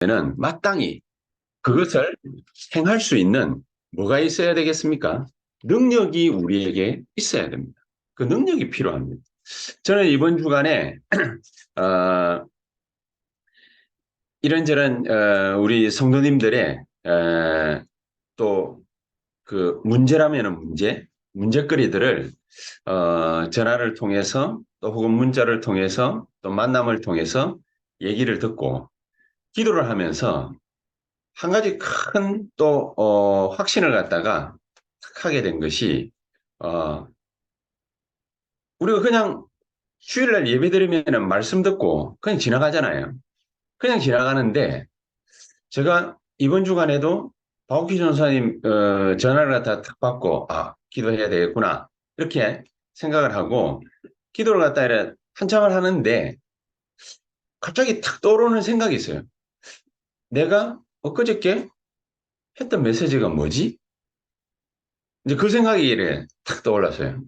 는 마땅히 그것을 행할 수 있는 뭐가 있어야 되겠습니까? 능력이 우리에게 있어야 됩니다. 그 능력이 필요합니다. 저는 이번 주간에 어, 이런저런 우리 성도님들의 또 그 문제라면은 문제거리들을 전화를 통해서 또 혹은 문자를 통해서 또 만남을 통해서 얘기를 듣고 기도를 하면서 한 가지 큰 또 확신을 갖다가 하게 된 것이 어, 우리가 그냥 주일날 예배 드리면 말씀 듣고 그냥 지나가잖아요. 그냥 지나가는데 제가 이번 주간에도 바우키 전사님 전화를 갖다 탁 받고 기도해야 되겠구나 이렇게 생각을 하고 기도를 갖다 이래 한참을 하는데 갑자기 탁 떠오르는 생각이 있어요. 내가 엊그저께 했던 메시지가 뭐지? 이제 그 생각이 이래 탁 떠올랐어요.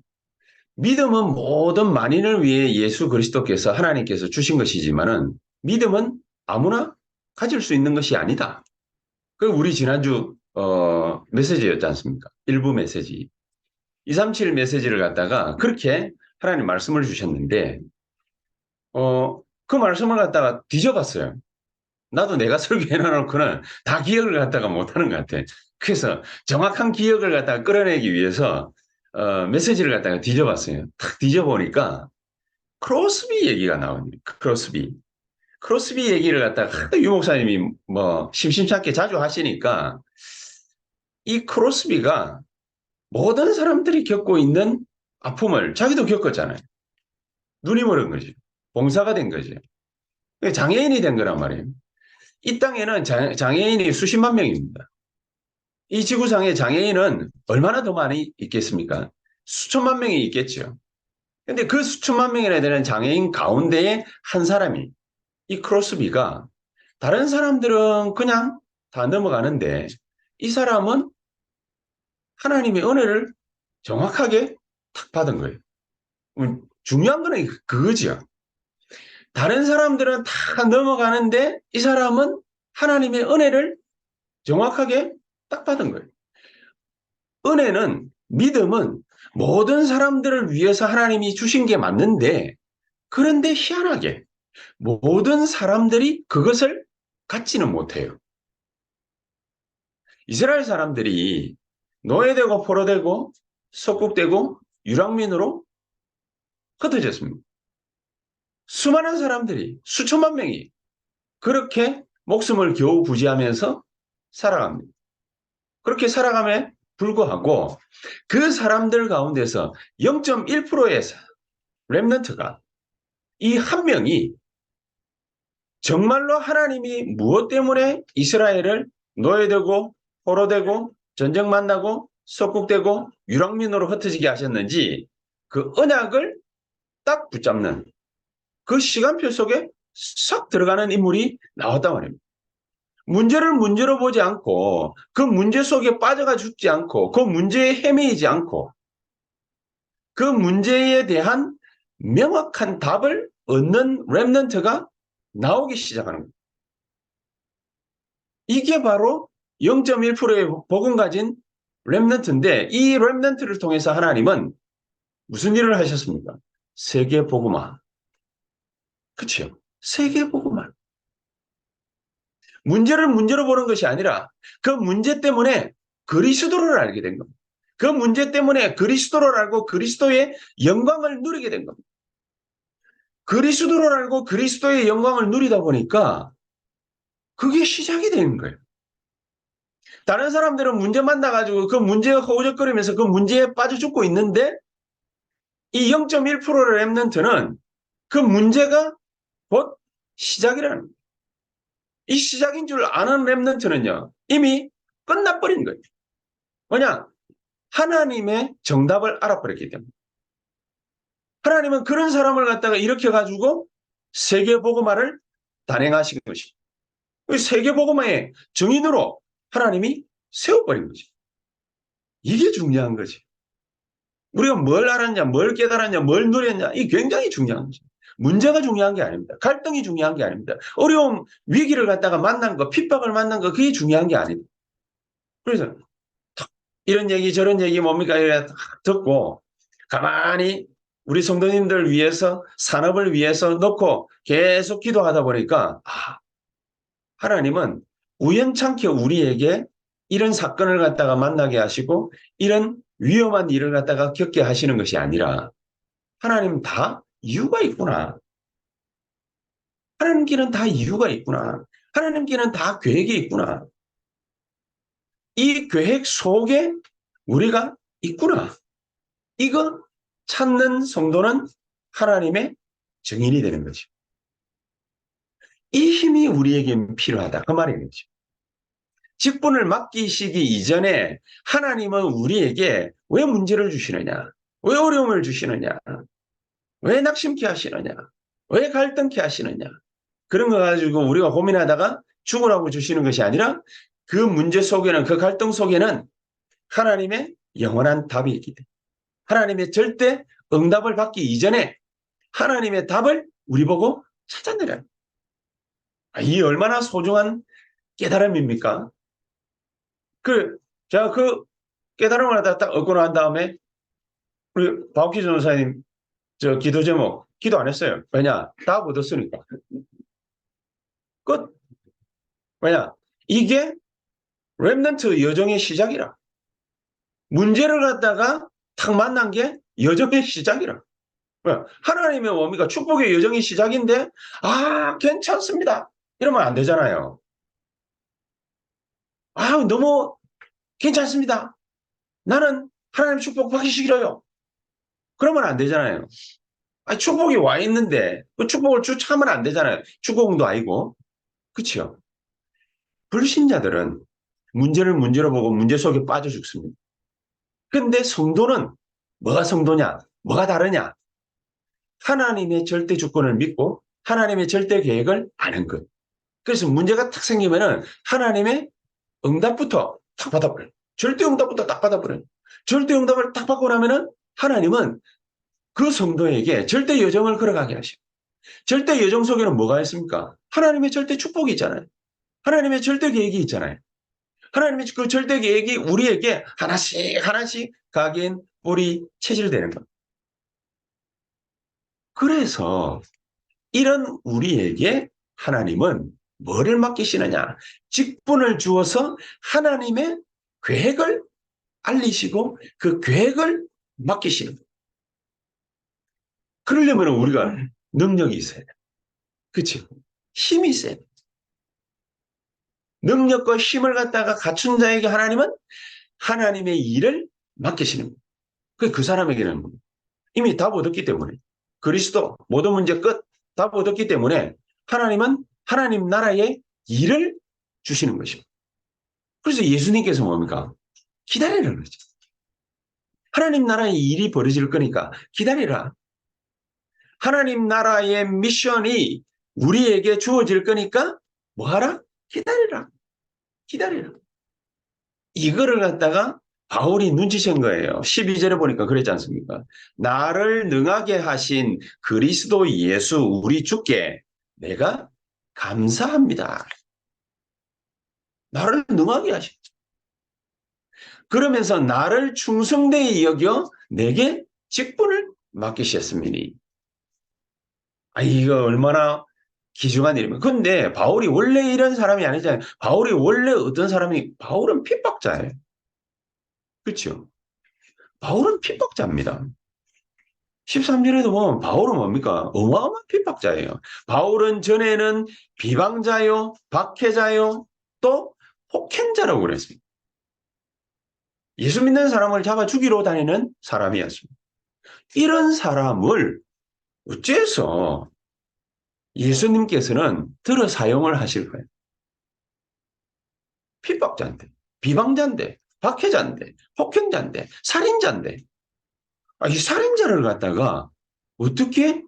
믿음은 모든 만인을 위해 예수 그리스도께서 하나님께서 주신 것이지만은 믿음은 아무나 가질 수 있는 것이 아니다. 그 우리 지난주 메시지였지 않습니까? 일부 메시지. 237 메시지를 갖다가 그렇게 하나님 말씀을 주셨는데 그 말씀을 갖다가 뒤져봤어요. 나도 내가 설교해놓고는 다 기억을 갖다가 못하는 것 같아. 그래서 정확한 기억을 갖다가 끌어내기 위해서 메시지를 갖다가 뒤져봤어요. 탁 뒤져보니까 크로스비 얘기가 나옵니다. 크로스비. 크로스비 얘기를 갖다가 하도 유 목사님이 뭐 심심치 않게 자주 하시니까 이 크로스비가 모든 사람들이 겪고 있는 아픔을 자기도 겪었잖아요. 눈이 멀은 거지. 봉사가 된 거지. 장애인이 된 거란 말이에요. 이 땅에는 장애인이 수십만 명입니다. 이 지구상에 장애인은 얼마나 더 많이 있겠습니까? 수천만 명이 있겠죠. 근데 그 수천만 명이나 되는 장애인 가운데에 한 사람이 이 크로스비가 다른 사람들은 그냥 다 넘어가는데 이 사람은 하나님의 은혜를 정확하게 탁 받은 거예요. 중요한 거는 그거죠. 다른 사람들은 다 넘어가는데 이 사람은 하나님의 은혜를 정확하게 딱 받은 거예요. 은혜는, 믿음은 모든 사람들을 위해서 하나님이 주신 게 맞는데 그런데 희한하게 모든 사람들이 그것을 갖지는 못해요. 이스라엘 사람들이 노예되고 포로되고 속국되고 유랑민으로 흩어졌습니다. 수많은 사람들이 수천만 명이 그렇게 목숨을 겨우 부지하면서 살아갑니다. 그렇게 살아감에 불구하고 그 사람들 가운데서 0.1%의 렘넌트가 이 한 명이 정말로 하나님이 무엇 때문에 이스라엘을 노예되고 포로되고 전쟁 만나고 속국되고 유랑민으로 흩어지게 하셨는지 그 언약을 딱 붙잡는 그 시간표 속에 싹 들어가는 인물이 나왔단 말입니다. 문제를 문제로 보지 않고 그 문제 속에 빠져가 죽지 않고 그 문제에 헤매이지 않고 그 문제에 대한 명확한 답을 얻는 렘넌트가 나오기 시작하는 겁니다. 이게 바로 0.1%의 복음 가진 렘넌트인데 이 렘넌트를 통해서 하나님은 무슨 일을 하셨습니까? 세계 복음화. 그렇죠? 세계 복음화. 문제를 문제로 보는 것이 아니라 그 문제 때문에 그리스도를 알게 된 겁니다. 그 문제 때문에 그리스도를 알고 그리스도의 영광을 누리게 된 겁니다. 그리스도를 알고 그리스도의 영광을 누리다 보니까 그게 시작이 되는 거예요. 다른 사람들은 문제 만나가지고 그 문제에 허우적거리면서 그 문제에 빠져 죽고 있는데 이 0.1%의 렘넌트는 그 문제가 곧 시작이라는 거예요. 이 시작인 줄 아는 렘넌트는요 이미 끝나버린 거예요. 뭐냐? 하나님의 정답을 알아버렸기 때문에. 하나님은 그런 사람을 갖다가 일으켜가지고 세계복음화를 단행하신 것이. 세계복음화의 정인으로 하나님이 세워버린 거지. 이게 중요한 거지. 우리가 뭘 알았냐, 뭘 깨달았냐, 뭘 누렸냐, 이게 굉장히 중요한 거지. 문제가 중요한 게 아닙니다. 갈등이 중요한 게 아닙니다. 어려움, 위기를 갖다가 만난 거, 핍박을 만난 거, 그게 중요한 게 아닙니다. 그래서 이런 얘기 저런 얘기 뭡니까 이래 듣고 가만히 우리 성도님들 위해서 산업을 위해서 놓고 계속 기도하다 보니까 하나님은 우연찮게 우리에게 이런 사건을 갖다가 만나게 하시고 이런 위험한 일을 갖다가 겪게 하시는 것이 아니라 하나님 다 이유가 있구나. 하나님께는 다 이유가 있구나. 하나님께는 다 계획이 있구나. 이 계획 속에 우리가 있구나. 이거 찾는 성도는 하나님의 증인이 되는 거죠. 이 힘이 우리에게 필요하다. 그 말인 거죠. 직분을 맡기시기 이전에 하나님은 우리에게 왜 문제를 주시느냐? 왜 어려움을 주시느냐? 왜 낙심케 하시느냐? 왜 갈등케 하시느냐? 그런 거 가지고 우리가 고민하다가 죽으라고 주시는 것이 아니라 그 문제 속에는 그 갈등 속에는 하나님의 영원한 답이 있기 때문에 하나님의 절대 응답을 받기 이전에 하나님의 답을 우리 보고 찾아내라. 이 얼마나 소중한 깨달음입니까? 제가 그 깨달음을 딱 얻고 난 다음에 우리 바우키 전도사님 저 기도 제목 기도 안 했어요. 왜냐? 다 얻었으니까. 끝. 왜냐? 이게 렘넌트 여정의 시작이라. 문제를 갖다가 탁 만난 게 여정의 시작이라. 하나님의 뭡니까? 축복의 여정의 시작인데 괜찮습니다. 이러면 안 되잖아요. 너무 괜찮습니다. 나는 하나님 축복 받기 싫어요. 그러면 안 되잖아요. 축복이 와 있는데 그 축복을 추첨하면 안 되잖아요. 축복도 아니고. 그렇죠? 불신자들은 문제를 문제로 보고 문제 속에 빠져 죽습니다. 근데 성도는 뭐가 성도냐? 뭐가 다르냐? 하나님의 절대 주권을 믿고 하나님의 절대 계획을 아는 것. 그래서 문제가 탁 생기면은 하나님의 응답부터 탁 받아버려요. 절대 응답부터 딱 받아버려요. 절대 응답을 딱 받고 나면은 하나님은 그 성도에게 절대 여정을 걸어가게 하시고 절대 여정 속에는 뭐가 있습니까? 하나님의 절대 축복이 있잖아요. 하나님의 절대 계획이 있잖아요. 하나님의 그 절대 계획이 우리에게 하나씩 하나씩 각인 뿌리 체질되는 겁니다. 그래서 이런 우리에게 하나님은 뭐를 맡기시느냐? 직분을 주어서 하나님의 계획을 알리시고 그 계획을 맡기시는 거예요. 그러려면 우리가 능력이 있어야 돼요. 그렇죠? 힘이 있어야 돼요. 능력과 힘을 갖다가 갖춘 자에게 하나님은 하나님의 일을 맡기시는 거예요. 그 사람에게는 이미 답 얻었기 때문에 그리스도 모든 문제 끝 답 얻었기 때문에 하나님은 하나님 나라의 일을 주시는 것입니다. 그래서 예수님께서 뭡니까? 기다리라는 거죠. 하나님 나라의 일이 벌어질 거니까 기다리라. 하나님 나라의 미션이 우리에게 주어질 거니까 뭐하라? 기다리라. 기다리라. 이거를 갖다가 바울이 눈치챈 거예요. 12절에 보니까 그랬지 않습니까? 나를 능하게 하신 그리스도 예수 우리 주께 내가 감사합니다. 나를 능하게 하신. 그러면서 나를 충성되이 여겨 내게 직분을 맡기셨습니다. 이거 얼마나 귀중한 일입니까? 근데 바울이 원래 이런 사람이 아니잖아요. 바울이 원래 어떤 사람이, 바울은 핍박자예요. 그렇죠? 바울은 핍박자입니다. 13절에도 보면 바울은 뭡니까? 어마어마한 핍박자예요. 바울은 전에는 비방자요, 박해자요, 또 폭행자라고 그랬습니다. 예수 믿는 사람을 잡아 죽이러 다니는 사람이었습니다. 이런 사람을 어째서 예수님께서는 들어 사용을 하실 거예요? 핍박자인데, 비방자인데, 박해자인데, 폭행자인데, 살인자인데, 이 살인자를 갖다가 어떻게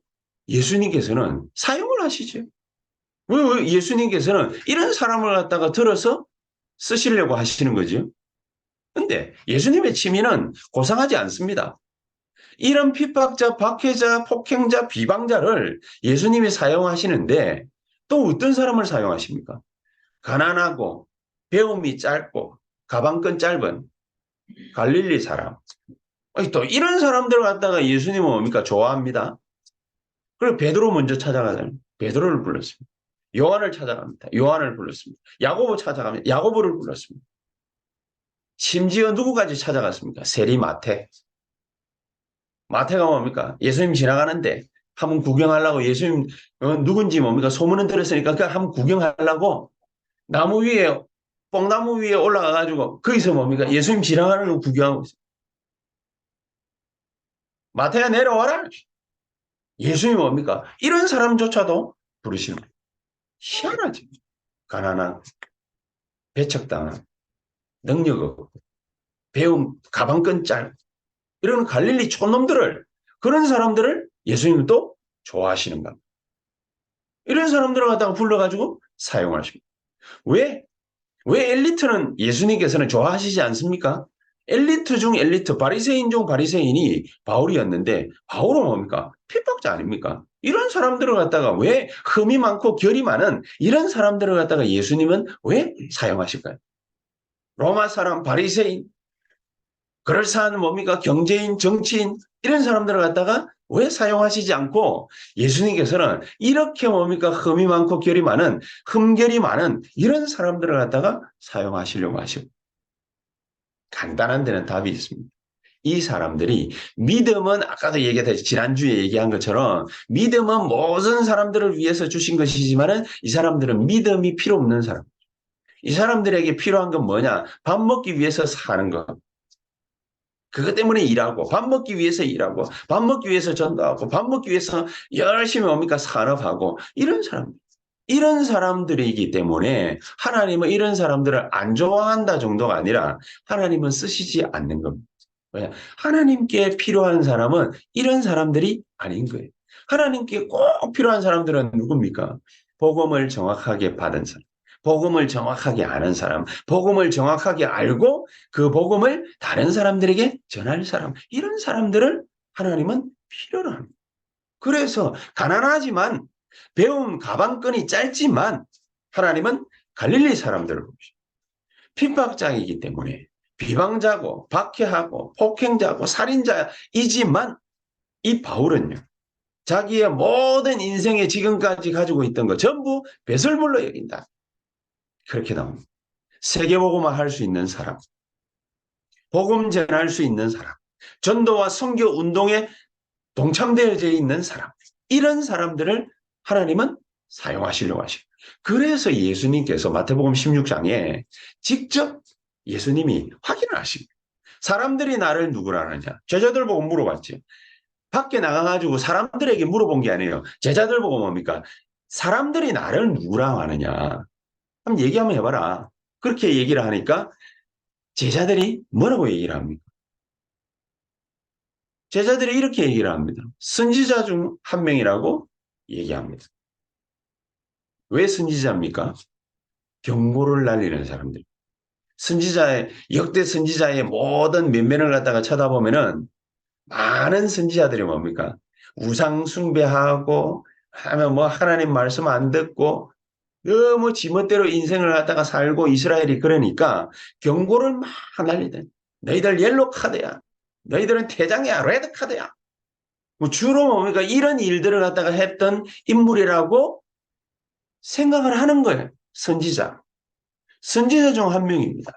예수님께서는 사용을 하시죠? 왜 예수님께서는 이런 사람을 갖다가 들어서 쓰시려고 하시는 거죠? 근데 예수님의 취미는 고상하지 않습니다. 이런 핍박자, 박해자, 폭행자, 비방자를 예수님이 사용하시는데 또 어떤 사람을 사용하십니까? 가난하고 배움이 짧고 가방끈 짧은 갈릴리 사람. 아니, 또 이런 사람들 갖다가 예수님은 뭡니까? 좋아합니다. 그리고 베드로 먼저 찾아가잖아요. 베드로를 불렀습니다. 요한을 찾아갑니다. 요한을 불렀습니다. 야고보 찾아갑니다. 야고보를 불렀습니다. 심지어 누구까지 찾아갔습니까? 세리 마태. 마태가 뭡니까? 예수님 지나가는데 한번 구경하려고 예수님 누군지 뭡니까? 소문은 들었으니까 그 한번 구경하려고 나무 위에 뽕나무 위에 올라가가지고 거기서 뭡니까? 예수님 지나가는 거 구경하고 있어요. 마태야 내려와라. 예수님이 뭡니까? 이런 사람조차도 부르시는 거예요. 희한하지. 가난한, 배척당한, 능력 없고, 배움, 가방끈 짧고, 이런 갈릴리 촌놈들을, 그런 사람들을 예수님은 또 좋아하시는 겁니다. 이런 사람들을 갖다가 불러가지고 사용하십니다. 왜? 왜 엘리트는 예수님께서는 좋아하시지 않습니까? 엘리트 중 엘리트, 바리새인 중 바리새인이 바울이었는데 바울은 뭡니까? 핍박자 아닙니까? 이런 사람들을 갖다가 왜 흠이 많고 결이 많은 이런 사람들을 갖다가 예수님은 왜 사용하실까요? 로마 사람, 바리새인, 그럴싸한 뭡니까? 경제인, 정치인 이런 사람들을 갖다가 왜 사용하시지 않고 예수님께서는 이렇게 뭡니까? 흠이 많고 결이 많은 흠결이 많은 이런 사람들을 갖다가 사용하시려고 하시고 간단한 데는 답이 있습니다. 이 사람들이 믿음은 아까도 얘기했듯이 지난주에 얘기한 것처럼 믿음은 모든 사람들을 위해서 주신 것이지만은 이 사람들은 믿음이 필요 없는 사람. 이 사람들에게 필요한 건 뭐냐? 밥 먹기 위해서 사는 것. 그것 때문에 일하고 밥 먹기 위해서 일하고 밥 먹기 위해서 전도하고 밥 먹기 위해서 열심히 뭡니까 산업하고 이런 사람들. 이런 사람들이기 때문에 하나님은 이런 사람들을 안 좋아한다 정도가 아니라 하나님은 쓰시지 않는 겁니다. 왜? 하나님께 필요한 사람은 이런 사람들이 아닌 거예요. 하나님께 꼭 필요한 사람들은 누굽니까? 복음을 정확하게 받은 사람. 복음을 정확하게 아는 사람, 복음을 정확하게 알고 그 복음을 다른 사람들에게 전할 사람, 이런 사람들을 하나님은 필요로 합니다. 그래서 가난하지만 배움 가방끈이 짧지만 하나님은 갈릴리 사람들을 보십니다. 핍박자이기 때문에 비방자고 박해하고 폭행자고 살인자이지만 이 바울은요. 자기의 모든 인생에 지금까지 가지고 있던 거 전부 배설물로 여긴다. 그렇게 나옵니다. 세계복음화 할 수 있는 사람, 복음 전할 수 있는 사람, 전도와 선교 운동에 동참되어져 있는 사람, 이런 사람들을 하나님은 사용하시려고 하십니다. 그래서 예수님께서 마태복음 16장에 직접 예수님이 확인을 하십니다. 사람들이 나를 누구라 하느냐? 제자들 보고 물어봤죠. 밖에 나가가지고 사람들에게 물어본 게 아니에요. 제자들 보고 뭡니까? 사람들이 나를 누구라 하느냐? 한번 얘기 한번 해봐라. 그렇게 얘기를 하니까 제자들이 뭐라고 얘기를 합니까? 제자들이 이렇게 얘기를 합니다. 선지자 중 한 명이라고 얘기합니다. 왜 선지자입니까? 경고를 날리는 사람들. 선지자의 역대 선지자의 모든 면면을 갖다가 쳐다보면은 많은 선지자들이 뭡니까? 우상 숭배하고 하면 뭐 하나님 말씀 안 듣고 너무 지멋대로 인생을 갖다가 살고 이스라엘이 그러니까 경고를 막 날리던 너희들 옐로 카드야. 너희들은 퇴장이야. 레드 카드야. 뭐 주로 뭡니까? 이런 일들을 갖다가 했던 인물이라고 생각을 하는 거예요. 선지자. 선지자 중 한 명입니다.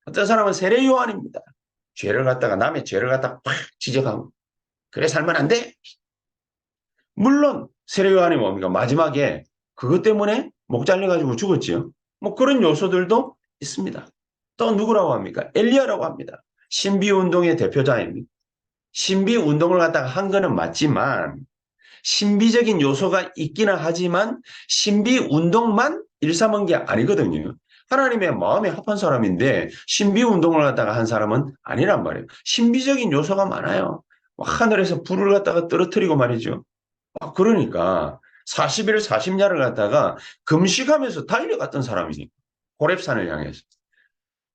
어떤 사람은 세례 요한입니다. 죄를 갖다가 남의 죄를 갖다가 팍 지적하고 그래 살면 안 돼. 물론 세례 요한이 뭡니까? 마지막에 그것 때문에 목 잘려가지고 죽었지요. 뭐 그런 요소들도 있습니다. 또 누구라고 합니까? 엘리야라고 합니다. 신비운동의 대표자입니다. 신비운동을 갖다가 한 거는 맞지만 신비적인 요소가 있기는 하지만 신비운동만 일삼은 게 아니거든요. 하나님의 마음에 합한 사람인데 신비운동을 갖다가 한 사람은 아니란 말이에요. 신비적인 요소가 많아요. 하늘에서 불을 갖다가 떨어뜨리고 말이죠. 그러니까 40일 40야를 갖다가 금식하면서 달려갔던 사람이지. 호렙산을 향해서.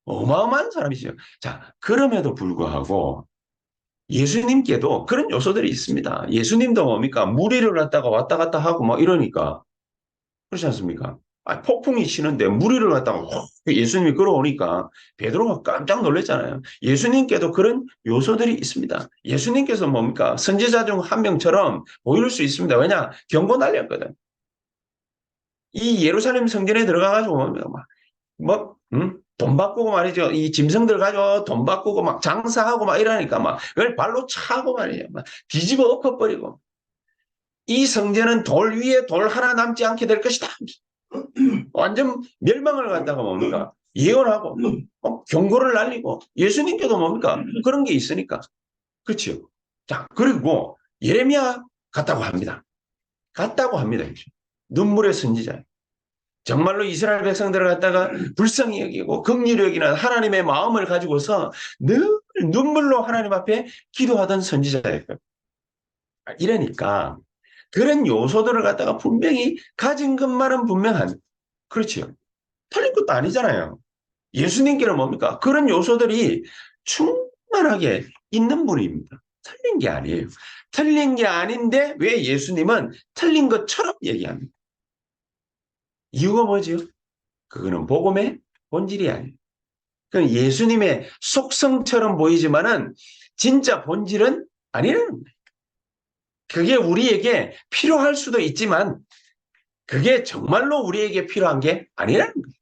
어마어마한 사람이죠. 자, 그럼에도 불구하고 예수님께도 그런 요소들이 있습니다. 예수님도 뭡니까? 무리를 갖다가 왔다 갔다 하고 막 이러니까 그렇지 않습니까? 폭풍이 치는데 무리를 갖다가 예수님이 걸어오니까 베드로가 깜짝 놀랐잖아요. 예수님께도 그런 요소들이 있습니다. 예수님께서 뭡니까? 선지자 중 한 명처럼 보일 수 있습니다. 왜냐? 경고 날렸거든. 이 예루살렘 성전에 들어가가지고 돈 바꾸고 말이죠. 이 짐승들 가지고 돈 바꾸고 막 장사하고 막 이러니까 막 그걸 발로 차고 말이죠. 막 뒤집어 엎어버리고 이 성전은 돌 위에 돌 하나 남지 않게 될 것이다. 완전 멸망을 갖다가 뭡니까? 예언하고 경고를 날리고 예수님께도 뭡니까? 그런 게 있으니까. 그렇죠. 자, 그리고 예레미야 같다고 합니다. 같다고 합니다. 눈물의 선지자. 정말로 이스라엘 백성들을 갖다가 불쌍히 여기고 긍휼히 여기는 하나님의 마음을 가지고서 늘 눈물로 하나님 앞에 기도하던 선지자예요. 이러니까 그런 요소들을 갖다가 분명히 가진 것만은 분명한 그렇지요. 틀린 것도 아니잖아요. 예수님께는 뭡니까? 그런 요소들이 충만하게 있는 분입니다. 틀린 게 아니에요. 틀린 게 아닌데 왜 예수님은 틀린 것처럼 얘기합니까? 이유가 뭐죠? 그거는 복음의 본질이 아니에요. 그건 예수님의 속성처럼 보이지만은 진짜 본질은 아니라는 거예요. 그게 우리에게 필요할 수도 있지만 그게 정말로 우리에게 필요한 게 아니라는 거예요.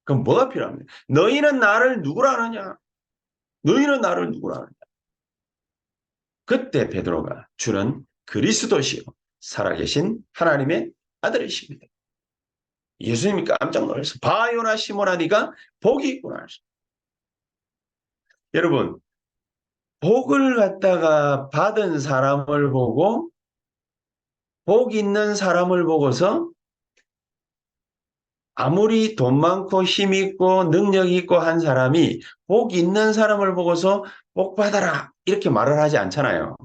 그럼 뭐가 필요합니까? 너희는 나를 누구라 하느냐? 너희는 나를 누구라 하느냐? 그때 베드로가 주는 그리스도시요 살아계신 하나님의 아들이십니다. 예수님이 깜짝 놀라서 바요나 시몬아 네가 복이 있구나. 여러분 복을 갖다가 받은 사람을 보고 복 있는 사람을 보고서 아무리 돈 많고 힘 있고 능력 있고 한 사람이 복 있는 사람을 보고서 복 받아라 이렇게 말을 하지 않잖아요.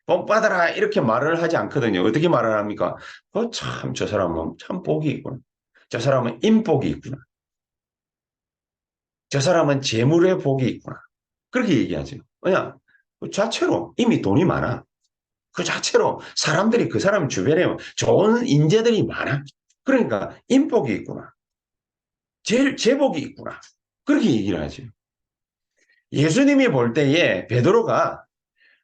복 받아라 이렇게 말을 하지 않거든요. 어떻게 말을 합니까? 참 저 사람은 참 복이 있구나. 저 사람은 인복이 있구나. 저 사람은 재물의 복이 있구나. 그렇게 얘기하죠. 왜냐? 그 자체로 이미 돈이 많아. 그 자체로 사람들이 그 사람 주변에 좋은 인재들이 많아. 그러니까 인복이 있구나. 제복이 있구나. 그렇게 얘기를 하죠. 예수님이 볼 때에 베드로가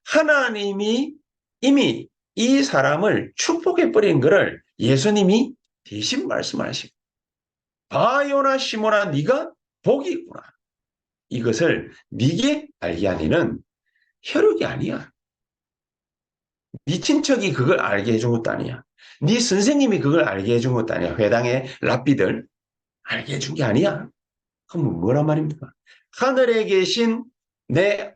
하나님이 이미 이 사람을 축복해버린 것을 예수님이 대신 말씀하시고 바요나 시몬아 네가 복이 있구나. 이것을 네게 알게 하니는 혈육이 아니야. 네 친척이 그걸 알게 해준 것도 아니야. 네 선생님이 그걸 알게 해준 것도 아니야. 회당의 랍비들 알게 해준 게 아니야. 그럼 뭐란 말입니까? 하늘에 계신 내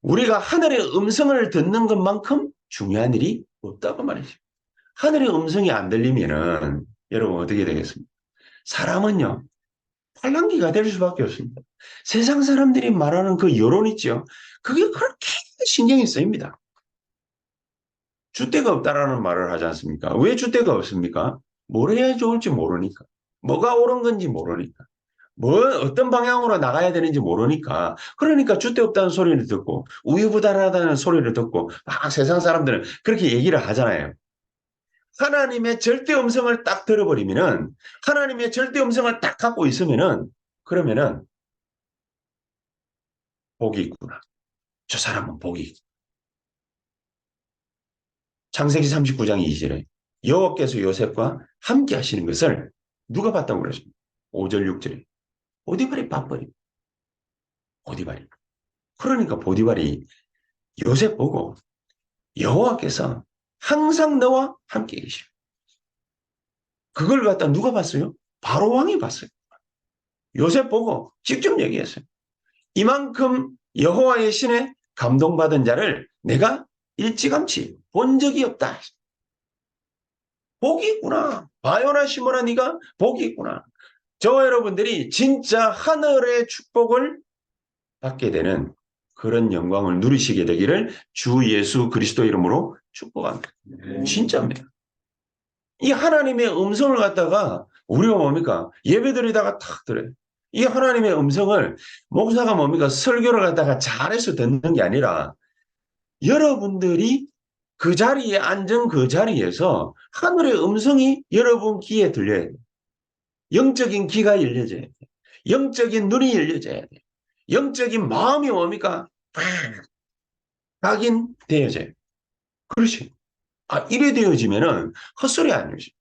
우리가 하늘의 음성을 듣는 것만큼 중요한 일이 없다고 말이죠. 하늘의 음성이 안 들리면은 여러분 어떻게 되겠습니까? 사람은요 팔랑귀가 될 수밖에 없습니다. 세상 사람들이 말하는 그 여론 있죠. 그게 그렇게 신경이 쓰입니다. 줏대가 없다라는 말을 하지 않습니까? 왜 줏대가 없습니까? 뭘 해야 좋을지 모르니까. 뭐가 옳은 건지 모르니까. 어떤 방향으로 나가야 되는지 모르니까. 그러니까 줏대 없다는 소리를 듣고, 우유부단하다는 소리를 듣고, 세상 사람들은 그렇게 얘기를 하잖아요. 하나님의 절대 음성을 딱 들어버리면은, 하나님의 절대 음성을 딱 갖고 있으면은, 그러면은, 복이 있구나. 저 사람은 복이 있구나. 창세기 39장 2절에 여호와께서 요셉과 함께 하시는 것을 누가 봤다고 그러십니까? 5절 6절에 보디발이 봤버려. 보디발이. 그러니까 보디발이 요셉 보고 여호와께서 항상 너와 함께 계시오. 그걸 갖다 누가 봤어요? 바로 왕이 봤어요. 요셉 보고 직접 얘기했어요. 이만큼 여호와의 신에 감동받은 자를 내가 일찌감치 본 적이 없다. 복이 있구나. 바요나 시몬아 네가 복이 있구나. 저와 여러분들이 진짜 하늘의 축복을 받게 되는 그런 영광을 누리시게 되기를 주 예수 그리스도 이름으로 축복합니다. 진짜입니다. 이 하나님의 음성을 갖다가 우리가 뭡니까? 예배드리다가 탁 들어요. 이 하나님의 음성을 목사가 뭡니까? 설교를 갖다가 잘해서 듣는 게 아니라 여러분들이 그 자리에 앉은 그 자리에서 하늘의 음성이 여러분 귀에 들려야 돼요. 영적인 귀가 열려져야 돼요. 영적인 눈이 열려져야 돼요. 영적인 마음이 뭡니까? 각인되어져요. 그렇지. 이래 되어지면은 헛소리 아니죠.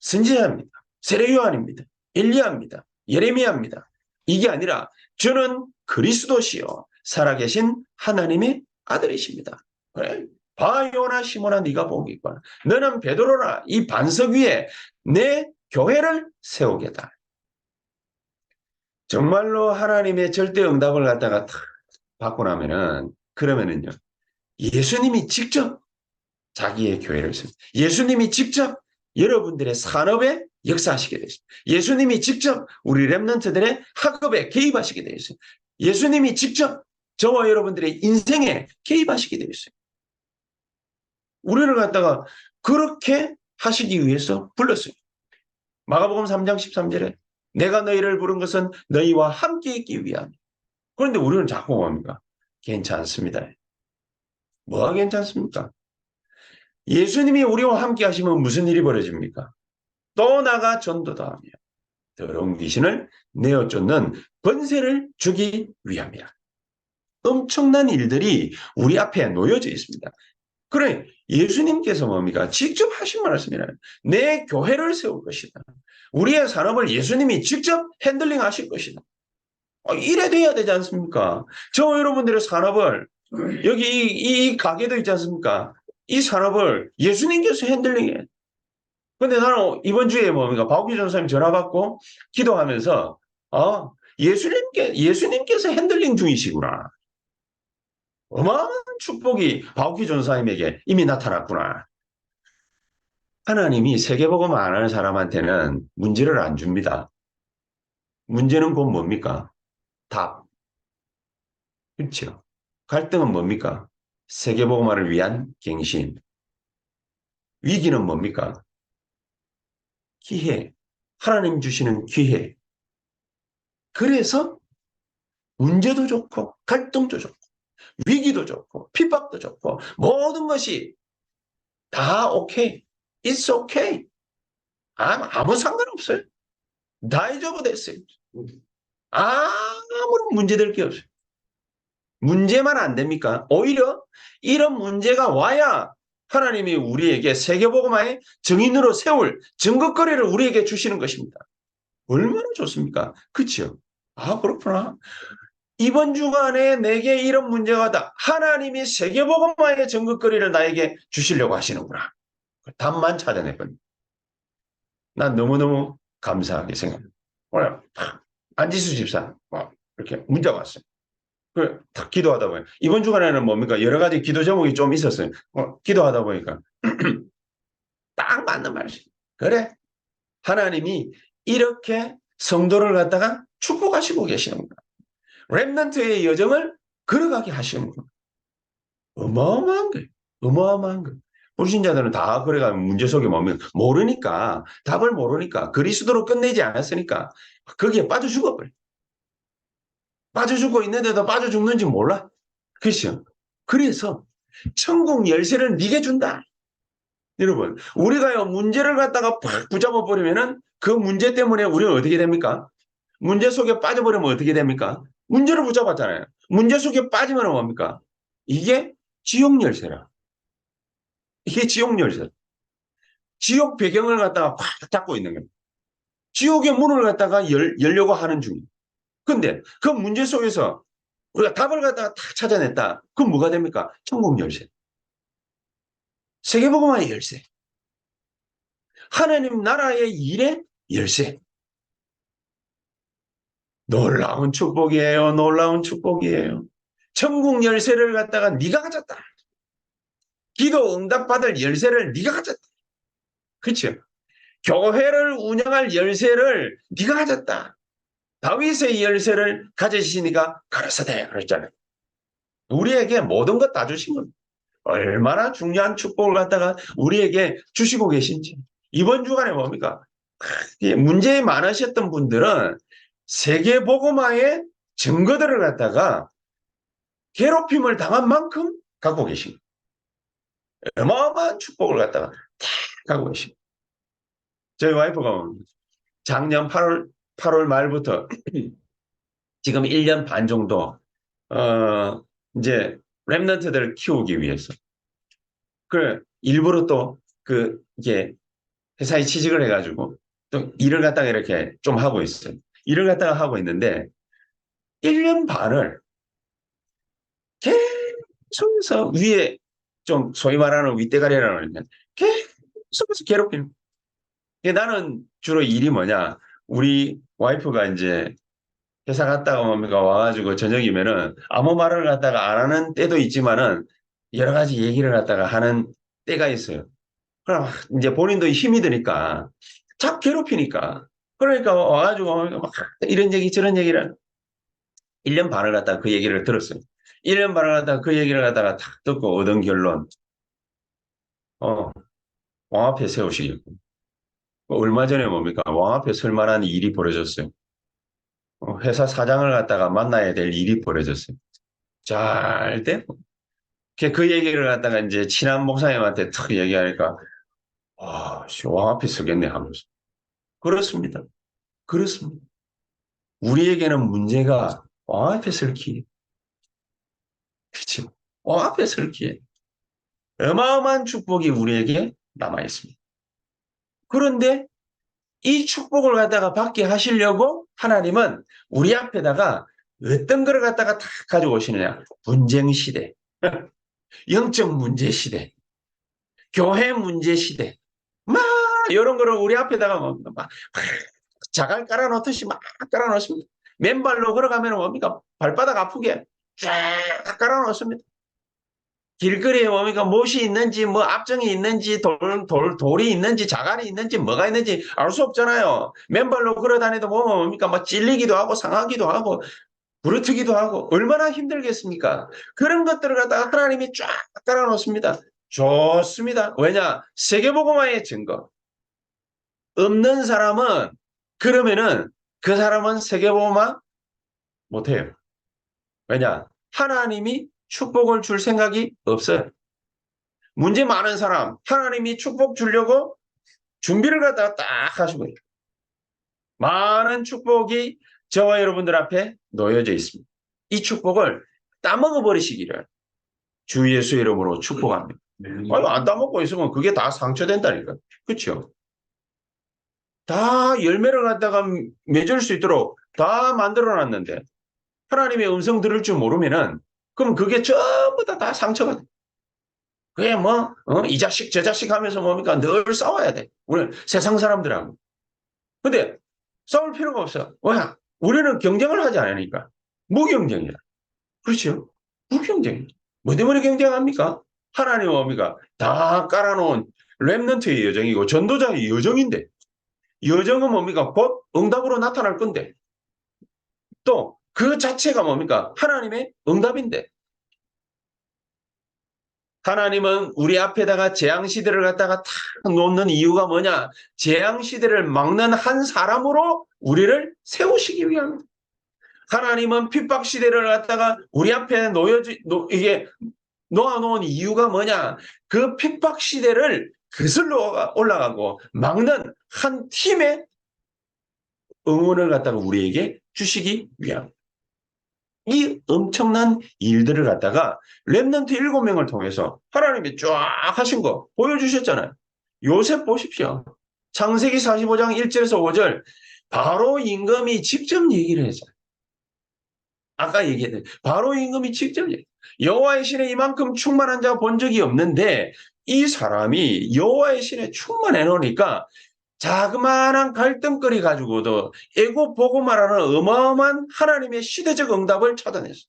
선지자입니다. 세례요한입니다. 엘리야입니다. 예레미야입니다. 이게 아니라 저는 그리스도시요 살아계신 하나님의 아들이십니다. 그래? 바요나 시몬아 네가 복이 있구나. 너는 베드로라 이 반석 위에 내 교회를 세우겠다. 정말로 하나님의 절대 응답을 갖다가 탁 받고 나면은 그러면은요. 예수님이 직접 자기의 교회를 세웁니다. 예수님이 직접 여러분들의 산업에 역사하시게 되었습니다. 예수님이 직접 우리 렘넌트들의 학업에 개입하시게 되었어요. 예수님이 직접 저와 여러분들의 인생에 개입하시게 되었어요. 우리를 갖다가 그렇게 하시기 위해서 불렀어요. 마가복음 3장 13절에 내가 너희를 부른 것은 너희와 함께 있기 위함. 그런데 우리는 자꾸 뭡니까? 괜찮습니다. 뭐가 괜찮습니까? 예수님이 우리와 함께 하시면 무슨 일이 벌어집니까? 또 나가 전도다 하며 더러운 귀신을 내어 쫓는 권세를 주기 위함이라. 엄청난 일들이 우리 앞에 놓여져 있습니다. 그래 예수님께서 뭡니까? 직접 하신 말씀이라. 내 교회를 세울 것이다. 우리의 산업을 예수님이 직접 핸들링 하실 것이다. 이래 돼야 되지 않습니까? 저 여러분들의 산업을 여기 이 가게도 있지 않습니까? 이 산업을 예수님께서 핸들링해. 근데 나는 이번 주에 뭡니까? 박욱기 전사님 전화 받고 기도하면서, 예수님께서 핸들링 중이시구나. 어마어마한 축복이 박욱기 전사님에게 이미 나타났구나. 하나님이 세계복음 안 하는 사람한테는 문제를 안 줍니다. 문제는 곧 뭡니까? 답. 그렇죠. 갈등은 뭡니까? 세계복음화를 위한 갱신. 위기는 뭡니까? 기회. 하나님 주시는 기회. 그래서 문제도 좋고 갈등도 좋고 위기도 좋고 핍박도 좋고 모든 것이 다 오케이. It's okay. 아무 상관없어요. 다이저브 됐어요. 아무런 문제될 게 없어요. 문제만 안 됩니까? 오히려 이런 문제가 와야 하나님이 우리에게 세계복음화의 증인으로 세울 증거거리를 우리에게 주시는 것입니다. 얼마나 좋습니까? 그렇죠? 그렇구나. 이번 주간에 내게 이런 문제가 왔다. 하나님이 세계복음화의 증거거리를 나에게 주시려고 하시는구나. 답만 찾아내버립니다. 난 너무너무 감사하게 생각합니다. 오늘 안지수 집사 이렇게 문자가 왔어요. 탁 기도하다 보니까 이번 주간에는 뭡니까? 여러 가지 기도 제목이 좀 있었어요. 기도하다 보니까 딱 맞는 말이지. 그래. 하나님이 이렇게 성도를 갖다가 축복하시고 계시는구나. 렘넌트의 여정을 걸어가게 하시는구나. 어마어마한 거예요. 어마어마한 거예요. 불신자들은 다 그래가면 문제 속에 모르니까 답을 모르니까 그리스도로 끝내지 않았으니까 거기에 빠져 죽어버려. 빠져 죽고 있는데도 빠져 죽는지 몰라. 그렇죠? 그래서 천국 열쇠를 네게 준다. 여러분, 우리가요 문제를 갖다가 팍 붙잡아 버리면은 그 문제 때문에 우리는 어떻게 됩니까? 문제 속에 빠져버리면 어떻게 됩니까? 문제를 붙잡았잖아요. 문제 속에 빠지면 뭡니까? 이게 지옥 열쇠라. 이게 지옥 열쇠. 지옥 배경을 갖다가 팍 잡고 있는 거예요. 지옥의 문을 갖다가 열려고 하는 중이에요. 근데 그 문제 속에서 우리가 답을 갖다가 탁 찾아냈다. 그럼 뭐가 됩니까? 천국 열쇠. 세계복음화의 열쇠. 하나님 나라의 일의 열쇠. 놀라운 축복이에요. 놀라운 축복이에요. 천국 열쇠를 갖다가 네가 가졌다. 기도 응답받을 열쇠를 네가 가졌다. 그렇죠? 교회를 운영할 열쇠를 네가 가졌다. 다윗의 열쇠를 가지시니까 가라사대 그랬잖아요. 우리에게 모든 것 다 주신 겁니다. 얼마나 중요한 축복을 갖다가 우리에게 주시고 계신지. 이번 주간에 뭡니까? 문제 많으셨던 분들은 세계복음화의 증거들을 갖다가 괴롭힘을 당한 만큼 갖고 계십니다. 어마어마한 축복을 갖다가 다 갖고 계십니다. 저희 와이프가 작년 8월 말부터 지금 1년 반 정도 이제 랩런트들을 키우기 위해서 그 일부러 또 이게 회사에 취직을 해가지고 또 일을 갖다가 이렇게 좀 하고 있어요. 일을 갖다가 하고 있는데 1년 반을 계속해서 위에 좀 소위 말하는 윗대가리라는 건 계속해서 괴롭히는. 나는 주로 일이 뭐냐? 우리 와이프가 이제 회사 갔다가 뭡니까 와가지고 저녁이면은 아무 말을 갖다가 안 하는 때도 있지만은 여러 가지 얘기를 갖다가 하는 때가 있어요. 그럼 이제 본인도 힘이 드니까 자꾸 괴롭히니까 그러니까 와가지고 막 이런 얘기 저런 얘기를 1년 반을 갖다가 그 얘기를 들었어요. 1년 반을 갖다가 그 얘기를 갖다가 탁 듣고 얻은 결론 왕 앞에 세우시겠고 얼마 전에 뭡니까 왕 앞에 설 만한 일이 벌어졌어요. 회사 사장을 갖다가 만나야 될 일이 벌어졌어요. 잘 되고 그 얘기를 갖다가 이제 친한 목사님한테 탁 얘기하니까 왕 앞에 서겠네 하면서 그렇습니다. 그렇습니다. 우리에게는 문제가 왕 앞에 설 기회. 그렇죠. 왕 앞에 설 기회. 어마어마한 축복이 우리에게 남아 있습니다. 그런데 이 축복을 갖다가 받게 하시려고 하나님은 우리 앞에다가 어떤 거를 갖다가 다 가지고 오시느냐. 분쟁 시대, 영적 문제 시대, 교회 문제 시대, 막 이런 거를 우리 앞에다가 막 자갈 깔아놓듯이 막 깔아놓습니다. 맨발로 걸어가면 뭡니까? 발바닥 아프게 쫙 깔아놓습니다. 길거리에 뭡니까? 못이 있는지, 뭐 압정이 있는지, 돌이 있는지, 자갈이 있는지, 뭐가 있는지 알 수 없잖아요. 맨발로 걸어 다니다 보면 뭡니까? 막 찔리기도 하고, 상하기도 하고, 부르트기도 하고, 얼마나 힘들겠습니까? 그런 것들을 갖다가 하나님이 쫙 깔아놓습니다. 좋습니다. 왜냐? 세계복음화의 증거. 없는 사람은, 그러면은 그 사람은 세계복음화 못해요. 왜냐? 하나님이 축복을 줄 생각이 없어요. 문제 많은 사람, 하나님이 축복 주려고 준비를 갖다가 딱 하시고 있어요. 많은 축복이 저와 여러분들 앞에 놓여져 있습니다. 이 축복을 따먹어 버리시기를 주 예수 이름으로 축복합니다. 안 따먹고 있으면 그게 다 상처된다니까. 그렇죠? 다 열매를 갖다가 맺을 수 있도록 다 만들어놨는데 하나님의 음성 들을 줄 모르면은 그럼 그게 전부 다 상처가 돼. 그게 이 자식 저 자식 하면서 뭡니까 늘 싸워야 돼. 우리는 세상 사람들하고. 근데 싸울 필요가 없어. 왜? 우리는 경쟁을 하지 않으니까. 무경쟁이야. 그렇죠? 무경쟁. 뭐 때문에 경쟁합니까? 하나님 뭡니까? 다 깔아놓은 렘넌트의 여정이고 전도자의 여정인데 여정은 뭡니까? 곧 응답으로 나타날 건데 또 그 자체가 뭡니까? 하나님의 응답인데 하나님은 우리 앞에다가 재앙시대를 갖다가 탁 놓는 이유가 뭐냐? 재앙시대를 막는 한 사람으로 우리를 세우시기 위함입니다. 하나님은 핍박시대를 갖다가 우리 앞에 이게 놓아놓은 이유가 뭐냐? 그 핍박시대를 거슬러 올라가고 막는 한 팀의 응원을 갖다가 우리에게 주시기 위함. 이 엄청난 일들을 갖다가 렘넌트 7명을 통해서 하나님이 쫙 하신 거 보여주셨잖아요. 요셉 보십시오. 창세기 45장 1절에서 5절 바로 임금이 직접 얘기를 했어요. 아까 얘기했던 바로 임금이 직접 여호와의 신에 이만큼 충만한 자 본 적이 없는데 이 사람이 여호와의 신에 충만해 놓으니까 자그마한 갈등거리 가지고도 애굽 보고말하는 어마어마한 하나님의 시대적 응답을 찾아냈어요.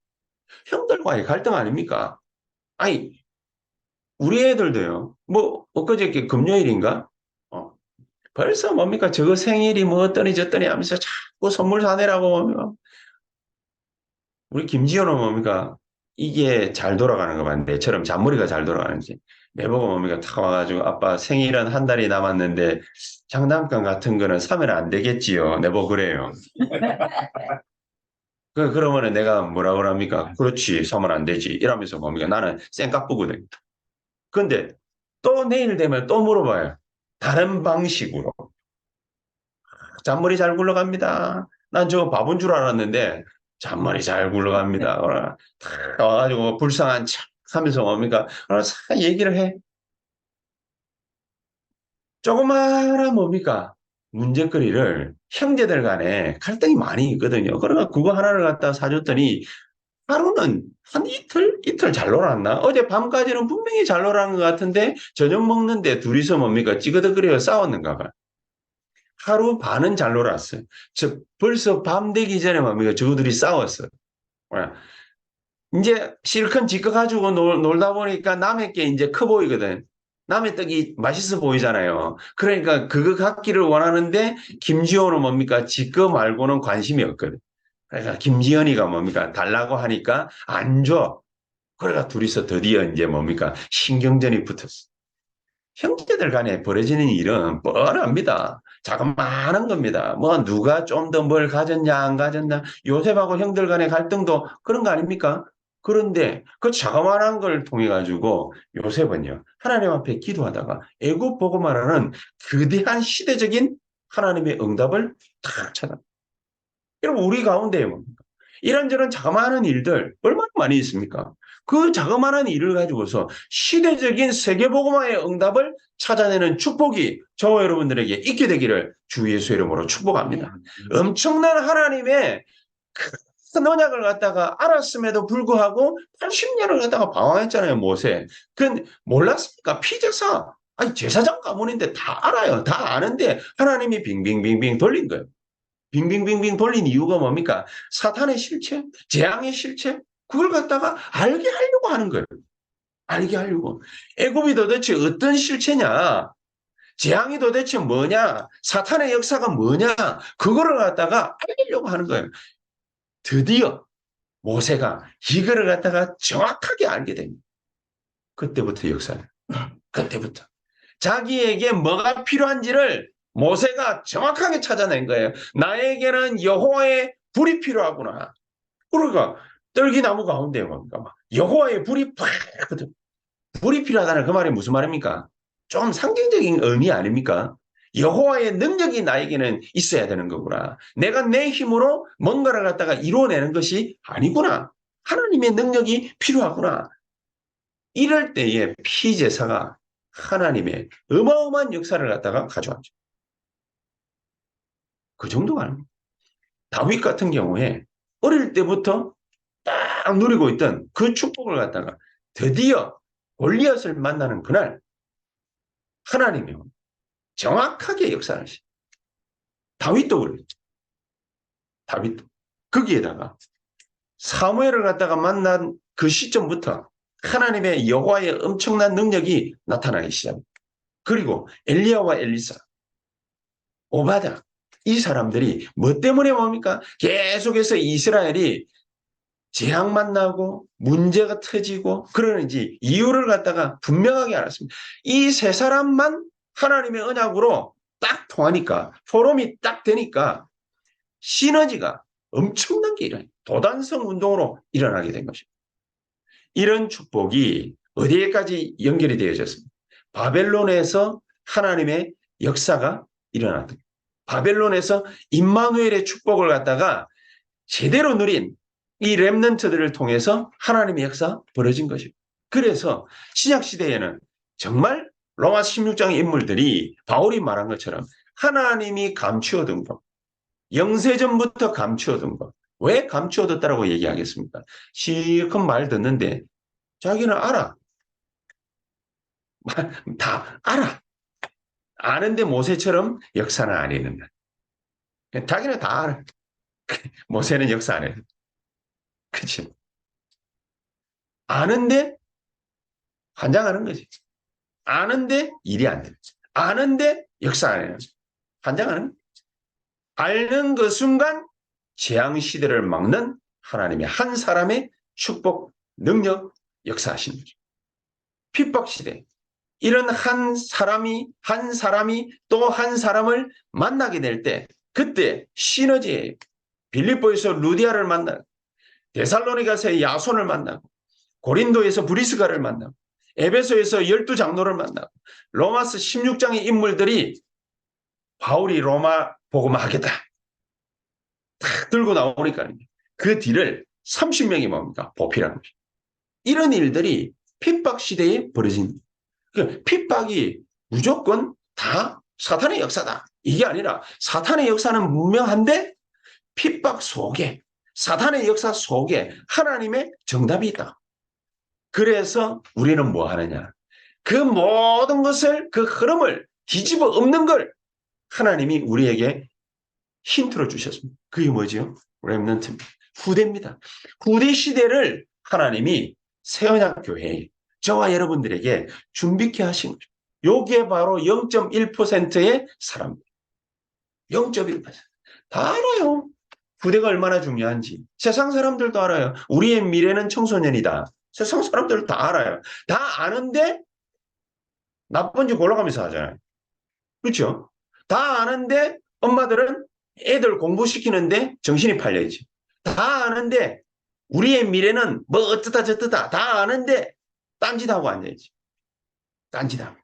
형들과의 갈등 아닙니까? 아니 우리 애들도요. 엊그저께 금요일인가? 벌써 뭡니까? 저거 생일이 뭐 어떠니 저떠니 하면서 자꾸 선물 사내라고 뭡니까? 우리 김지현은 뭡니까? 이게 잘 돌아가는 거 봤는데 내처럼 잔머리가 잘 돌아가는지 내보고 뭡니까? 탁 와가지고 아빠 생일은 한 달이 남았는데 장난감 같은 거는 사면 안 되겠지요. 내보고 그래요. 그러면은 내가 뭐라 그럽니까? 그렇지, 사면 안 되지. 이러면서 뭡니까? 나는 쌩까쁘거든. 근데 또 내일 되면 또 물어봐요. 다른 방식으로. 잔머리 잘 굴러갑니다. 난 저거 바본 줄 알았는데 잔머리 잘 굴러갑니다. 탁 와가지고 불쌍한 척 하면서 뭡니까? 싹 얘기를 해. 조그마한 뭡니까? 문제거리를 형제들 간에 갈등이 많이 있거든요. 그러니까 그거 하나를 갖다 사줬더니 하루는 한 이틀 잘 놀았나? 어제 밤까지는 분명히 잘 놀았는 것 같은데 저녁 먹는데 둘이서 뭡니까? 찌그덕거려 싸웠는가 봐. 하루 반은 잘 놀았어요. 즉 벌써 밤 되기 전에 뭡니까? 저들이 싸웠어요. 이제 실컷 지껏 가지고 놀다 보니까 남의 게 이제 커 보이거든. 남의 떡이 맛있어 보이잖아요. 그러니까 그거 갖기를 원하는데 김지호는 뭡니까? 지껏 말고는 관심이 없거든. 그러니까 김지연이가 뭡니까? 달라고 하니까 안 줘. 그래가 둘이서 드디어 이제 뭡니까? 신경전이 붙었어. 형제들 간에 벌어지는 일은 뻔합니다. 자그마한 겁니다. 뭐 누가 좀 더 뭘 가졌냐 안 가졌냐 요셉하고 형들 간의 갈등도 그런 거 아닙니까? 그런데 그 자그마한 걸 통해 가지고 요셉은요 하나님 앞에 기도하다가 애굽 보고만하는 거대한 시대적인 하나님의 응답을 탁 찾아. 여러분 우리 가운데 뭡니까? 이런저런 자그마한 일들 얼마나 많이 있습니까? 그 자그마한 일을 가지고서 시대적인 세계복음화의 응답을 찾아내는 축복이 저와 여러분들에게 있게 되기를 주 예수 이름으로 축복합니다. 엄청난 하나님의 큰 언약을 갖다가 알았음에도 불구하고 80년을 갖다가 방황했잖아요, 모세. 그 몰랐습니까? 피제사. 아니 제사장 가문인데 다 알아요. 다 아는데 하나님이 빙빙빙빙 돌린 거예요. 빙빙빙빙 돌린 이유가 뭡니까? 사탄의 실체, 재앙의 실체, 그걸 갖다가 알게 하려고 하는 거예요. 알게 하려고. 애굽이 도대체 어떤 실체냐? 재앙이 도대체 뭐냐? 사탄의 역사가 뭐냐? 그거를 갖다가 알려고 하는 거예요. 드디어 모세가 이거를 갖다가 정확하게 알게 됩니다. 그때부터 역사는. 그때부터. 자기에게 뭐가 필요한지를 모세가 정확하게 찾아낸 거예요. 나에게는 여호와의 불이 필요하구나. 그러니까 떨기나무 가운데 뭡니까? 여호와의 불이 팍 불이 필요하다는 그 말이 무슨 말입니까? 좀 상징적인 의미 아닙니까? 여호와의 능력이 나에게는 있어야 되는 거구나. 내가 내 힘으로 뭔가를 갖다가 이루어내는 것이 아니구나. 하나님의 능력이 필요하구나. 이럴 때에 피제사가 하나님의 어마어마한 역사를 갖다가 가져왔죠. 그 정도가 아닙니다. 다윗 같은 경우에 어릴 때부터 딱 누리고 있던 그 축복을 갖다가 드디어 골리앗을 만나는 그날 하나님이 정확하게 역사하시. 다윗도 그랬죠. 다윗도 거기에다가 사무엘을 갖다가 만난 그 시점부터 하나님의 여호와의 엄청난 능력이 나타나기 시작합니다. 그리고 엘리야와 엘리사, 오바댜 이 사람들이 뭐 때문에 뭡니까? 계속해서 이스라엘이 재앙 만나고 문제가 터지고 그러는지 이유를 갖다가 분명하게 알았습니다. 이 세 사람만 하나님의 언약으로 딱 통하니까 포럼이 딱 되니까 시너지가 엄청난 게 일어나요. 도단성 운동으로 일어나게 된 것입니다. 이런 축복이 어디에까지 연결이 되어졌습니까? 바벨론에서 하나님의 역사가 일어났다. 바벨론에서 임마누엘의 축복을 갖다가 제대로 누린 이 렘넌트들을 통해서 하나님의 역사 벌어진 것입니다. 그래서 신약시대에는 정말 로마 16장의 인물들이 바울이 말한 것처럼 하나님이 감추어둔 것, 영세전부터 감추어둔 것. 왜 감추어뒀다라고 얘기하겠습니까? 실컷 말 듣는데 자기는 알아. 다 알아. 아는데 모세처럼 역사는 안 했는다. 자기는 다 알아. 모세는 역사 안 해. 그치? 아는데 환장하는 거지. 아는데 일이 안 돼. 아는데 역사 안 해. 환장하는 거지. 알는 그 순간 재앙 시대를 막는 하나님의 한 사람의 축복, 능력, 역사하시는 거죠. 핍박 시대, 이런 한 사람이 또 한 사람을 만나게 될 때, 그때 시너지예요. 빌립보에서 루디아를 만나고, 데살로니가서의 야손을 만나고, 고린도에서 브리스가를 만나고, 에베소에서 12장로를 만나고, 로마서 16장의 인물들이 바울이 로마 복음을 하겠다 탁 들고 나오니까 그 뒤를 30명이 뭡니까? 보필하는 거죠. 이런 일들이 핍박 시대에 벌어진, 그 핍박이 무조건 다 사탄의 역사다, 이게 아니라 사탄의 역사는 분명한데 핍박 속에, 사탄의 역사 속에 하나님의 정답이 있다. 그래서 우리는 뭐 하느냐? 그 모든 것을, 그 흐름을 뒤집어 엎는 걸 하나님이 우리에게 힌트로 주셨습니다. 그게 뭐죠? 렘넌트입니다. 후대입니다. 후대 시대를 하나님이 새언약 교회에 저와 여러분들에게 준비케 하신 거죠. 요게 바로 0.1%의 사람들. 0.1%. 다 알아요. 후대가 얼마나 중요한지. 세상 사람들도 알아요. 우리의 미래는 청소년이다. 세상 사람들 다 알아요. 다 아는데 나쁜 짓 골라가면서 하잖아요. 그렇죠? 다 아는데 엄마들은 애들 공부시키는데 정신이 팔려있지. 다 아는데 우리의 미래는 뭐 어쩌다 저쩌다 다 아는데 딴짓하고 앉아있지. 딴짓하고.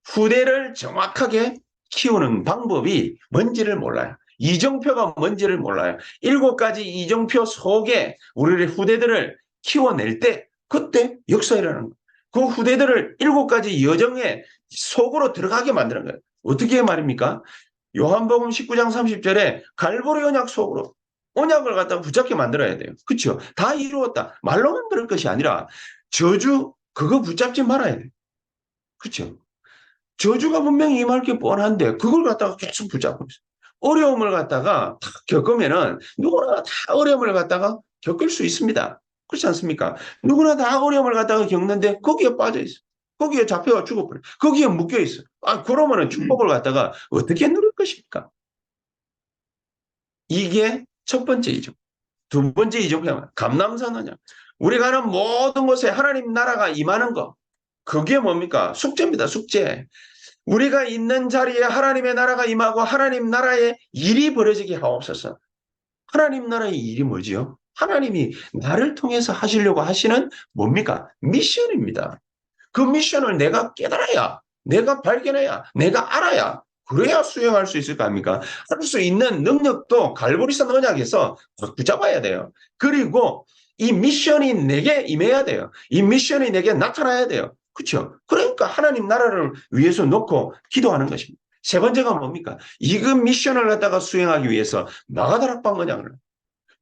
후대를 정확하게 키우는 방법이 뭔지를 몰라요. 이정표가 뭔지를 몰라요. 7가지 이정표 속에 우리의 후대들을 키워낼 때 그때 역사라는 거예요. 그 후대들을 7가지 여정의 속으로 들어가게 만드는 거예요. 어떻게 말입니까? 요한복음 19장 30절에 갈보리 언약 속으로 언약을 갖다가 붙잡게 만들어야 돼요. 그렇죠? 다 이루었다. 말로만 그럴 것이 아니라 저주 그거 붙잡지 말아야 돼요. 그렇죠? 저주가 분명히 임할 게 뻔한데 그걸 갖다가 계속 붙잡고 있어요. 어려움을 갖다가 다 겪으면은 누구나 다 어려움을 갖다가 겪을 수 있습니다. 그렇지 않습니까? 누구나 다 어려움을 갖다가 겪는데 거기에 빠져 있어. 거기에 잡혀가 죽어버려. 거기에 묶여 있어. 아, 그러면은 축복을 갖다가 어떻게 누릴 것입니까? 이게 첫 번째 이정. 두 번째 이정표는 감남산언약. 우리가 하는 모든 것에 하나님 나라가 임하는 거. 그게 뭡니까? 숙제입니다. 숙제. 우리가 있는 자리에 하나님의 나라가 임하고 하나님 나라의 일이 벌어지게 하옵소서. 하나님 나라의 일이 뭐지요? 하나님이 나를 통해서 하시려고 하시는 뭡니까? 미션입니다. 그 미션을 내가 깨달아야, 내가 발견해야, 내가 알아야, 그래야 수행할 수 있을 거 아닙니까? 할 수 있는 능력도 갈보리산 언약에서 붙잡아야 돼요. 그리고 이 미션이 내게 임해야 돼요. 이 미션이 내게 나타나야 돼요. 그렇죠? 그러니까 하나님 나라를 위해서 놓고 기도하는 것입니다. 세 번째가 뭡니까? 이 그 미션을 갖다가 수행하기 위해서 마가다락방 언약을,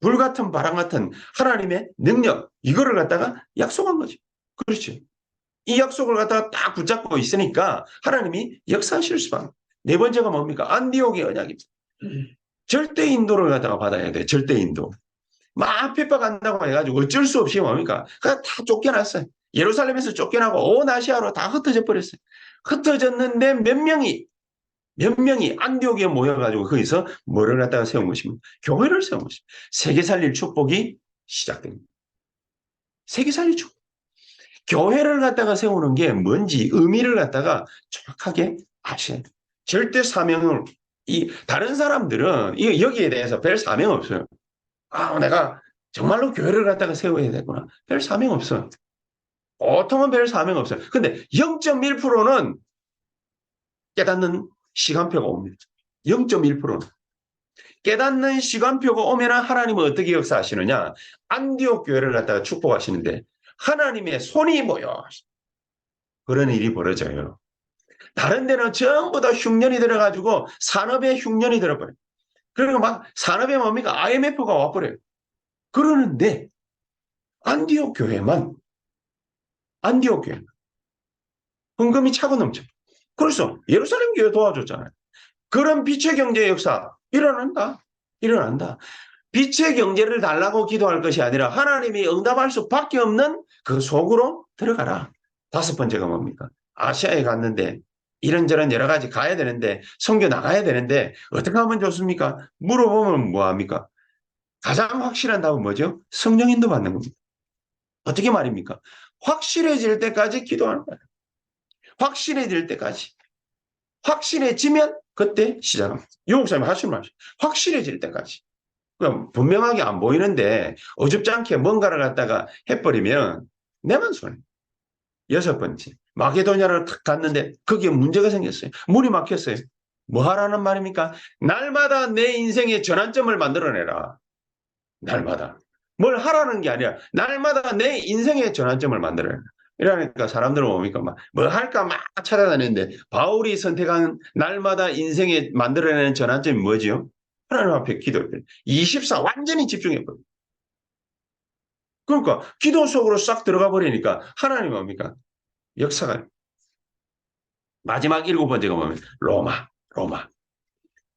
불같은 바람 같은 하나님의 능력, 이거를 갖다가 약속한 거죠. 그렇죠? 이 약속을 갖다가 딱 붙잡고 있으니까 하나님이 역사하실 수밖에. 네 번째가 뭡니까? 안디옥의 언약입니다. 절대 인도를 갖다가 받아야 돼. 절대 인도. 막 핍박한다고 해가지고 어쩔 수 없이 뭡니까? 그냥 다 쫓겨났어요. 예루살렘에서 쫓겨나고 온 아시아로 다 흩어져 버렸어요. 흩어졌는데 몇 명이 안디옥에 모여가지고 거기서 뭐를 갖다가 세운 것입니다. 교회를 세운 것입니다. 세계 살릴 축복이 시작됩니다. 세계 살릴 축복. 교회를 갖다가 세우는 게 뭔지 의미를 갖다가 정확하게 아셔야 돼요. 절대 사명을, 다른 사람들은 여기에 대해서 별 사명 없어요. 아, 내가 정말로 교회를 갖다가 세워야 되구나. 별 사명 없어요. 보통은 별 사명 없어요. 근데 0.1%는 깨닫는 시간표가 옵니다. 0.1%는. 깨닫는 시간표가 오면 하나님은 어떻게 역사하시느냐? 안디옥 교회를 갖다가 축복하시는데 하나님의 손이 보여. 그런 일이 벌어져요. 다른 데는 전부 다 흉년이 들어가지고 산업에 흉년이 들어버려요. 그리고 막 산업에 뭡니까? IMF가 와버려요. 그러는데 안디옥 교회만 헌금이 차고 넘쳐. 그래서 예루살렘 교회 도와줬잖아요. 그런 빛의 경제 역사 일어난다. 빛의 경제를 달라고 기도할 것이 아니라 하나님이 응답할 수밖에 없는 그 속으로 들어가라. 다섯 번째가 뭡니까? 아시아에 갔는데 이런저런 여러 가지 가야 되는데 선교 나가야 되는데 어떻게 하면 좋습니까? 물어보면 뭐합니까? 가장 확실한 답은 뭐죠? 성령 인도 받는 겁니다. 어떻게 말입니까? 확실해질 때까지 기도하는 거예요. 확신해질 때까지. 확신해지면 그때 시작합니다. 유목사님 하시는 말씀. 확신해질 때까지. 그럼 분명하게 안 보이는데 어줍지 않게 뭔가를 갖다가 해버리면 내만 손해. 여섯 번째, 마게도냐를 탁 갔는데 거기에 문제가 생겼어요. 문이 막혔어요. 뭐 하라는 말입니까? 날마다 내 인생의 전환점을 만들어내라. 날마다. 뭘 하라는 게 아니라 날마다 내 인생의 전환점을 만들어내라. 이러니까 사람들은 뭡니까? 뭐 할까 막 찾아다니는데 바울이 선택한 날마다 인생에 만들어내는 전환점이 뭐지요? 하나님 앞에 기도를 24 완전히 집중해버려. 그러니까 기도 속으로 싹 들어가 버리니까 하나님 뭡니까? 역사가 마지막 일곱 번째가 뭐냐면 로마.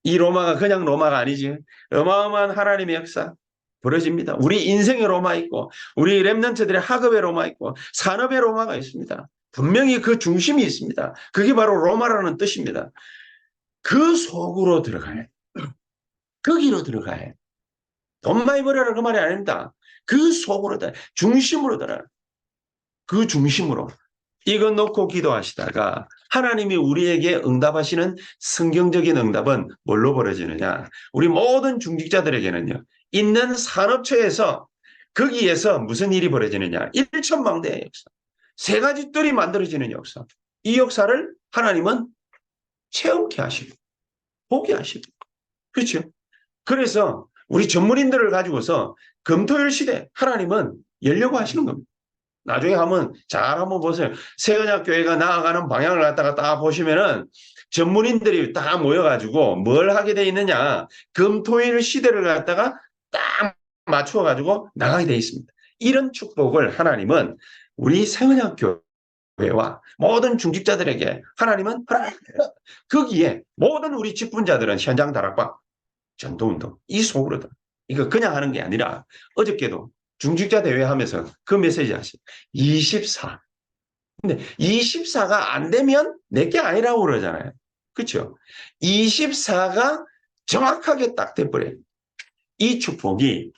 이 로마가 그냥 로마가 아니지. 어마어마한 하나님의 역사 벌어집니다. 우리 인생의 로마 있고 우리 렘넌트들의 학업의 로마 있고 산업의 로마가 있습니다. 분명히 그 중심이 있습니다. 그게 바로 로마라는 뜻입니다. 그 속으로 들어가야 해. 거기로 들어가야 해. 돈 많이 벌어라 그 말이 아닙니다. 그 속으로 들어가 중심으로 들어가. 그 중심으로. 이거 놓고 기도하시다가 하나님이 우리에게 응답하시는 성경적인 응답은 뭘로 벌어지느냐. 우리 모든 중직자들에게는요. 있는 산업체에서 거기에서 무슨 일이 벌어지느냐. 일천망대의 역사. 세 가지 뜰이 만들어지는 역사. 이 역사를 하나님은 체험케 하시고 보게 하시고. 그렇죠? 그래서 우리 전문인들을 가지고서 금토일 시대 하나님은 열려고 하시는 겁니다. 나중에 잘 한번 보세요. 새언약교회가 나아가는 방향을 갖다가 딱 보시면은 전문인들이 다 모여가지고 뭘 하게 돼 있느냐. 금토일 시대를 갖다가 딱 맞추어가지고 나가게 돼 있습니다. 이런 축복을 하나님은 우리 새언약교회와 모든 중직자들에게 하나님은 거기에 모든 우리 직분자들은 현장 다락방, 전도운동 이 속으로다. 이거 그냥 하는 게 아니라 어저께도 중직자 대회 하면서 그 메시지 하시죠. 24. 근데 24가 안 되면 내게 아니라고 그러잖아요. 그렇죠? 24가 정확하게 딱 돼버려요. 이 축복이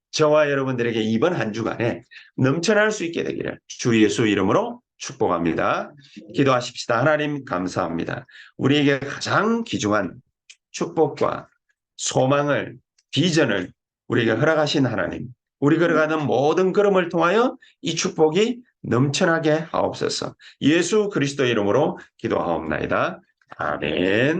저와 여러분들에게 이번 한 주간에 넘쳐날 수 있게 되기를 주 예수 이름으로 축복합니다. 기도하십시다. 하나님 감사합니다. 우리에게 가장 귀중한 축복과 소망을, 비전을 우리에게 허락하신 하나님. 우리 걸어가는 모든 걸음을 통하여 이 축복이 넘쳐나게 하옵소서. 예수 그리스도 이름으로 기도하옵나이다. 아멘.